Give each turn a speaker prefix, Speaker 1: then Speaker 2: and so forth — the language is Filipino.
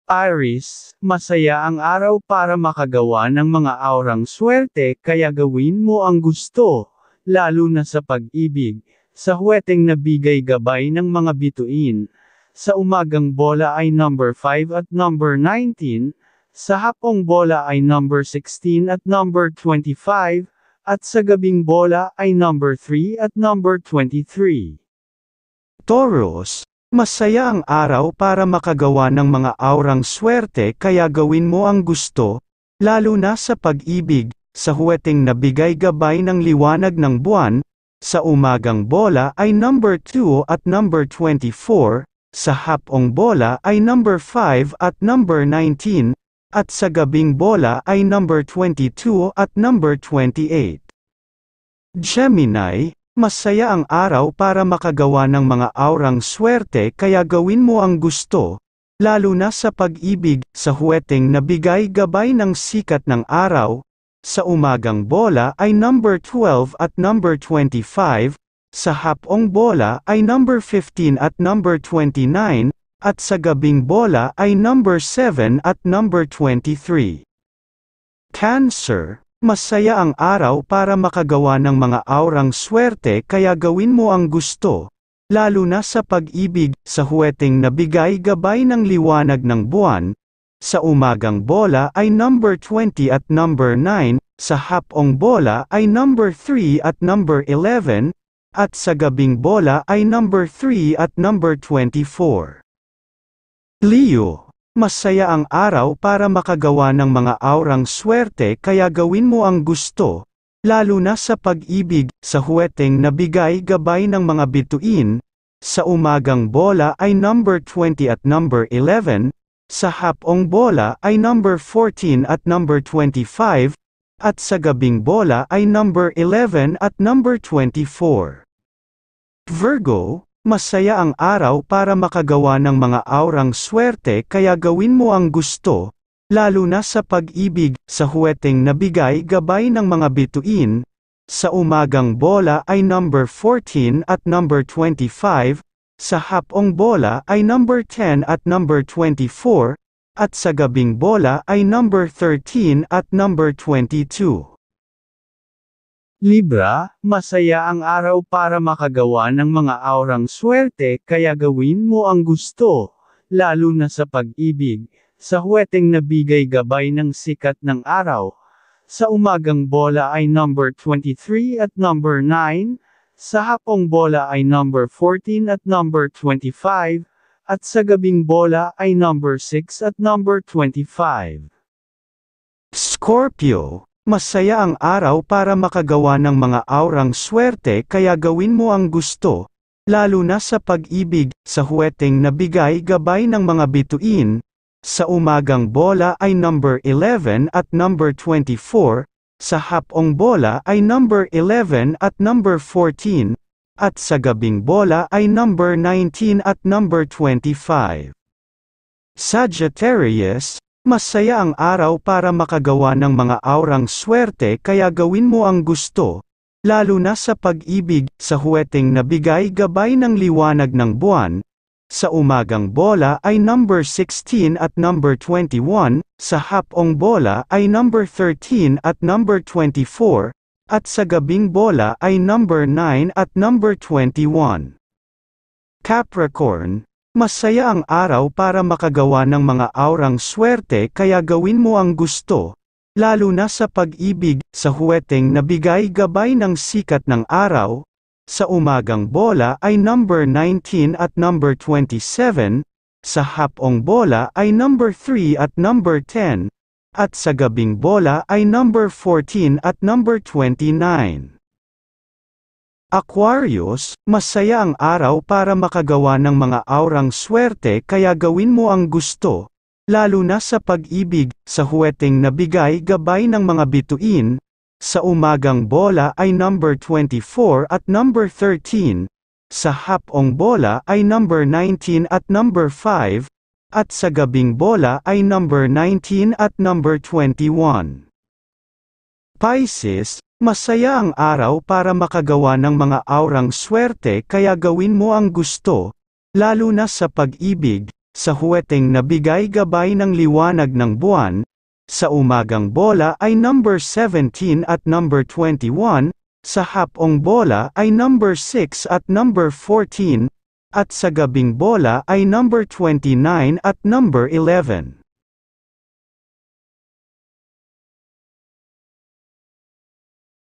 Speaker 1: Aries, masaya ang araw para makagawa ng mga aurang swerte kaya gawin mo ang gusto, lalo na sa pag-ibig. Sa huweteng nabigay gabay ng mga bituin. Sa umagang bola ay number 5 at number 19, sa hapong bola ay number 16 at number 25, at sa gabing bola ay number 3 at number 23.
Speaker 2: Taurus, masaya ang araw para makagawa ng mga aurang swerte kaya gawin mo ang gusto, lalo na sa pag-ibig, sa huweteng nabigay gabay ng liwanag ng buwan, sa umagang bola ay number 2 at number 24, sa hapong bola ay number 5 at number 19, at sa gabing bola ay number 22 at number 28. Gemini, masaya ang araw para makagawa ng mga aurang swerte kaya gawin mo ang gusto, lalo na sa pag-ibig, sa huweteng nabigay gabay ng sikat ng araw, sa umagang bola ay number 12 at number 25, sa hapong bola ay number 15 at number 29, at sa gabing bola ay number 7 at number 23. Cancer, masaya ang araw para makagawa ng mga aurang swerte kaya gawin mo ang gusto, lalo na sa pag-ibig, sa huweteng nabigay gabay ng liwanag ng buwan, sa umagang bola ay number 20 at number 9, sa hapong bola ay number 3 at number 11, at sa gabing bola ay number 3 at number 24. Leo, masaya ang araw para makagawa ng mga aurang swerte kaya gawin mo ang gusto, lalo na sa pag-ibig, sa huweteng nabigay gabay ng mga bituin, sa umagang bola ay number 20 at number 11, sa hapong bola ay number 14 at number 25, at sa gabing bola ay number 11 at number 24. Virgo, masaya ang araw para makagawa ng mga aurang swerte kaya gawin mo ang gusto, lalo na sa pag-ibig, sa huweteng nabigay gabay ng mga bituin, sa umagang bola ay number 14 at number 25, sa hapong bola ay number 10 at number 24, at sa gabing bola ay number 13 at number 22.
Speaker 1: Libra, masaya ang araw para makagawa ng mga aurang swerte kaya gawin mo ang gusto, lalo na sa pag-ibig, sa huweteng nabigay gabay ng sikat ng araw. Sa umagang bola ay number 23 at number 9, sa hapong bola ay number 14 at number 25, at sa gabing bola ay number 6 at number 25.
Speaker 2: Scorpio, masaya ang araw para makagawa ng mga aurang swerte kaya gawin mo ang gusto, lalo na sa pag-ibig, sa huweteng nabigay gabay ng mga bituin, sa umagang bola ay number 11 at number 24, sa hapong bola ay number 11 at number 14, at sa gabing bola ay number 19 at number 25. Sagittarius, masaya ang araw para makagawa ng mga aurang swerte kaya gawin mo ang gusto, lalo na sa pag-ibig, sa huweteng nabigay gabay ng liwanag ng buwan, sa umagang bola ay number 16 at number 21, sa hapong bola ay number 13 at number 24, at sa gabing bola ay number 9 at number 21. Capricorn, masaya ang araw para makagawa ng mga aurang swerte kaya gawin mo ang gusto, lalo na sa pag-ibig, sa huweteng nabigay gabay ng sikat ng araw, sa umagang bola ay number 19 at number 27, sa hapong bola ay number 3 at number 10, at sa gabing bola ay number 14 at number 29. Aquarius, masaya ang araw para makagawa ng mga aurang swerte kaya gawin mo ang gusto, lalo na sa pag-ibig, sa huweteng nabigay gabay ng mga bituin, sa umagang bola ay number 24 at number 13, sa hapong bola ay number 19 at number 5, at sa gabing bola ay number 19 at number 21. Pisces, masaya ang araw para makagawa ng mga aurang swerte kaya gawin mo ang gusto, lalo na sa pag-ibig, sa huweteng nabigay gabay ng liwanag ng buwan, sa umagang bola ay number 17 at number 21, sa hapong bola ay number 6 at number 14, at sa gabing bola ay number 29 at number 11.